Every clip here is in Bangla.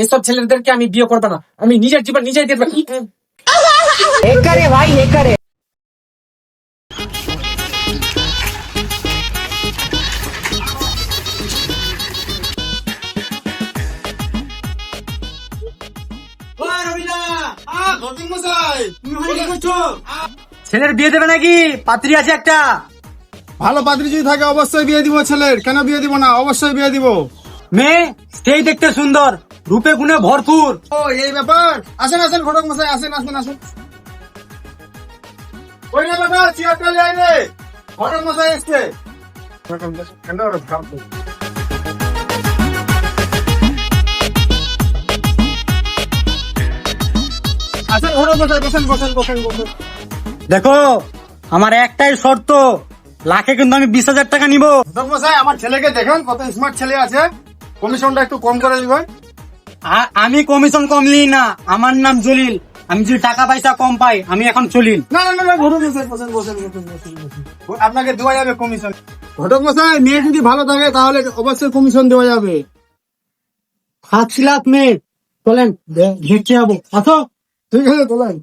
এসব ছেলেদেরকে আমি বিয়ে করবো না, আমি নিজের জীবন নিজেই দেখবো। ভাই একারে ছেলের বিয়ে দেবে নাকি? পাত্রী আছে একটা। ভালো পাত্রী যদি থাকে অবশ্যই বিয়ে দিব ছেলের, কেন বিয়ে দিব না, অবশ্যই বিয়ে দিব। মেয়ে সেই দেখতে সুন্দর, রূপে গুণে ভরপুর। ও এই ব্যাপার, আসেন আসেন ঘটক মশাই, আসেন আসেন আসেন। ওই না ব্যাপার, চেয়ারটা নিয়ে নে, ঘটক মশাই এসছে। আসেন ঘটক মশাই, বসেন বসেন বসেন বসেন। দেখো আমার একটাই শর্ত, লাখে কিন্তু আমি 20,000 টাকা নিব। ঘটক মশাই আমার ছেলেকে দেখেন কত স্মার্ট ছেলে আছে, কমিশনটা একটু কম করে দিবেন। আমি কমিশন কম নিই না, আমার নাম জলিল। আমি যদি টাকা পয়সা কম পাই আমি এখন চলিল। না না না না, ঘটক মশাই বসেন বসেন বসেন বসেন বসেন। আপনাকে দেওয়া যাবে কমিশন। ঘটক মশাই মেয়ে যদি ভালো থাকে তাহলে অবশ্যই কমিশন দেওয়া যাবে। 7 লাখ মেয়ে, চলেন ঘেরতে যাবো। আসো। ঠিক আছে তোলেন।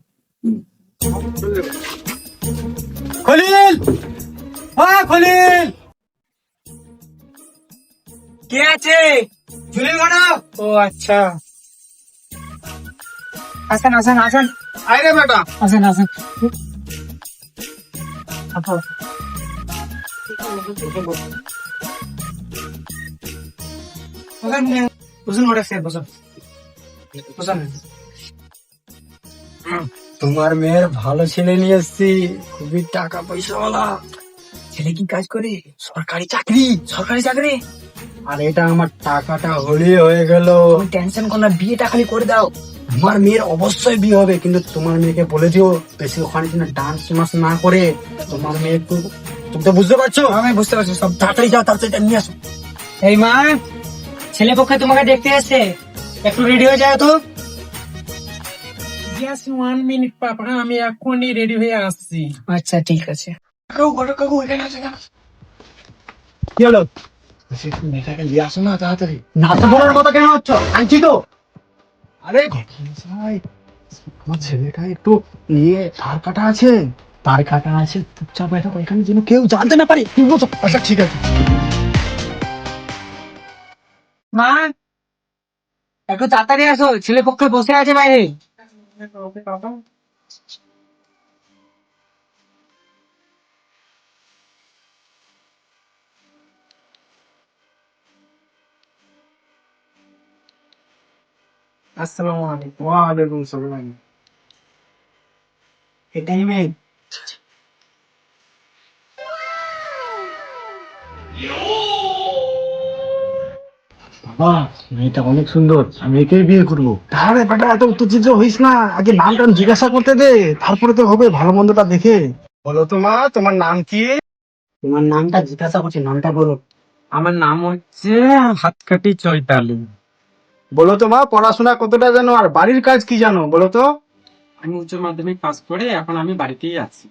খলিল, খলিল কে আছে? জলিল ঘটক। ও আচ্ছা, আসেন আসেন আসেন আইরে বেটা, আসেন আসেন। তোমার মেয়ের ভালো ছেলে নিয়ে এসছি, খুবই টাকা পয়সাওয়ালা ছেলে। কি কাজ করে? সরকারি চাকরি, সরকারি চাকরি। আর এটা আমার টাকাটা হলেই হয়ে গেল। তুমি টেনশন করো না, বিয়েটা খালি করে দাও। আমার মেয়ের অবশ্যই বিয়ে হবে, কিন্তু তোমার মেয়েকে বলে দিও বেশি ওখানে যেন ডান্স মাস না করে। তোমার মেয়ে একটু, তুমি তো বুঝতে পারছো। আমি বুঝতে পারছি সব। তাড়াতাড়ি যাও, তাড়াতাড়ি নিয়ে আসো। এই মা, ছেলে পক্ষে তোমাকে দেখতে এসছে, একটু রেডি হয়ে যাও তো। জাস্ট 1 মিনিট পাপা, আমি এখনই রেডি হয়ে আসছি। আচ্ছা ঠিক আছে। কি হলো? মেয়েটাকে নিয়ে আসো না তাড়াতাড়ি। না তো বলার কথা কেন হচ্ছে? আনছি তো। আরে ঘটক মশাই, আমার ছেলেটা একটু নিয়ে ধার কাটা আছে। তার কাকা আছে, চুপচাপ এটা ওইখানে যেন কেউ জানতে না পারে। কি বলছো? আচ্ছা ঠিক আছে। মা একটু তাড়াতাড়ি আসো, ছেলে পক্ষে বসে আছে বাইরে। আসসালামু আলাইকুম। ওয়ালাইকুম সালাম। এটাই মেয়ে। বাবা মেয়েটা অনেক সুন্দর, আমি একেই বিয়ে করবো। তাহলে বেটা এত উত্তেজিত হইস না, আগে নাম টাম জিজ্ঞাসা করতে দে, তারপরে তো হবে ভালো মন্দটা দেখে। বলো তো মা, তোমার নাম কি? তোমার নামটা জিজ্ঞাসা করছি, নামটা বলো। আমার নাম হচ্ছে হাতকাটি চৈতালি। বলো তো মা, পড়াশোনা কতটা জানো আর বাড়ির কাজ কি জানো বলো তো? আমি উচ্চ মাধ্যমিক পাস করে এখন আমি বাড়িতেই আছি।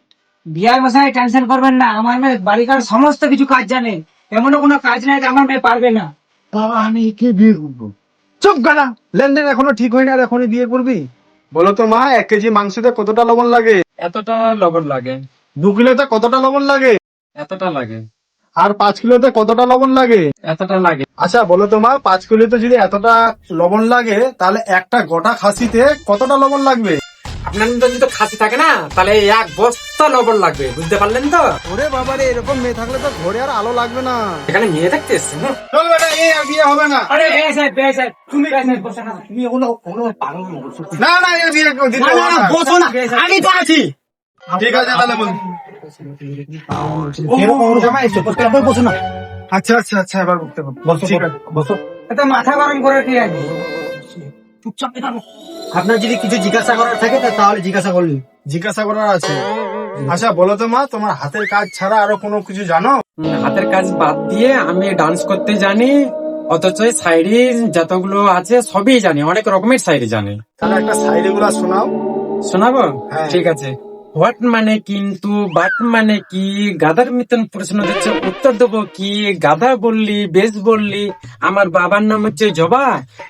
বিয়ার বসায় টেনশন করবেন না, আমার মেয়ে বাড়িকার সমস্ত কিছু কাজ জানে। এমনও কোনো কাজ নাই যে আমার মেয়ে পারবে না। বাবা আমি একে বিয়ে করবো। চুপ গানা, লেনদেন এখনো ঠিক হয়নি আর এখনই বিয়ে করবি? বলো তো মা, 1 কেজি মাংসতে কতটা লবণ লাগে? এতটা লবণ লাগে, 2 কিলোতে কতটা লবণ লাগে? এতটা লাগে, আর 5 কিলোতে কতটা লবণ লাগে? এতটা লাগে। আচ্ছা বলো তো মা, 5 কিলোতে যদি এতটা লবণ লাগে তাহলে একটা গোটা খাসিতে কতটা লবণ লাগবে? আপনার যদি তো খাসি থাকে না, তাহলে 1 বস্তা লবণ লাগবে, বুঝতে পারলেন তো? ওরে বাবারে, এরকম মেয়ে থাকলে তো ঘরে আর আলো লাগবে না। এখানে মেয়ে দেখতে এসছেন। চল বেটা, এই আর বিয়ে হবে না। আরে বেশ তুমি বসে না, তুমি ওগুলো পাগল মগজ। না না, এই বিয়ে দিতে না, হবে না। বসো না, আমি তো আছি। ঠিক আছে তাহলে বল। বসো না। আচ্ছা আচ্ছা আচ্ছা, এবার বলতে হবে। ঠিক আছে। বসো। এত মাথা গরম করে কি আছে? চুপচাপ থাকো। আপনার যদি কিছু জিজ্ঞাসা করার থাকে তাহলে জিজ্ঞাসা করলেন। জিজ্ঞাসা করার আছে। আচ্ছা বলো তো মা, তোমার হাতের কাজ ছাড়া আরো কোনো কিছু জানো? হাতের কাজ বাদ দিয়ে আমি ডান্স করতে জানি, অথচ সাইডে যতগুলো আছে সবই জানি, অনেক রকমের সাইডে জানি। তাহলে একটা সাইডে গুলা শোনাও। শোনাবো? হ্যাঁ। ঠিক আছে। হোয়াট মানে কিন্তু, বাট মানে কি, গাধার মতন প্রশ্ন দিচ্ছে, উত্তর দেবো কি? গাধা বললি, বেশ বললি। আমার বাবার নাম হচ্ছে জবা,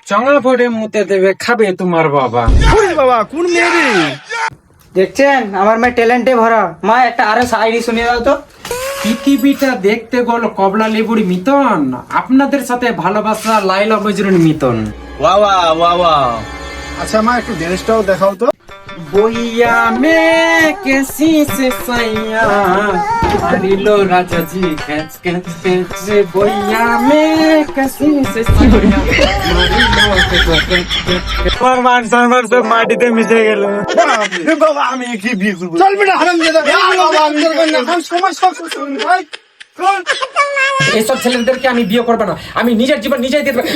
চঙা ভরে মুতে দেবে, খাবে তোমার বাবা। বাবা কোন মেয়ে রে? দেখছেন আমার মেয়ে ট্যালেন্টে ভরা। মা একটা আরো শায়রি শুনিয়ে দাও তো। পৃথিবীটা দেখতে গেল কমলা লেবুর মিতন, আপনাদের সাথে ভালোবাসা লাইলা মজনুর মিতন। আচ্ছা মা একটু ড্যান্সটাও দেখাও তো। बोइया में कैसी से सैया मारिलो राजा जी कैच कैच कैच बोइया में कैसी से सैया मारिलो कैच कैच। আমার মান সম্মান সব মাটিতে মিশে গেল। বাবা আমি একে বিয়ে করবো। চল বেটা হারামজাদা। বাবা আমি তোর না এখন সময় সব ভাই চল। এইসব ছেলেদেরকে আমি বিয়ে করবো না, আমি নিজের জীবন নিজেই দিয়ে দেবো।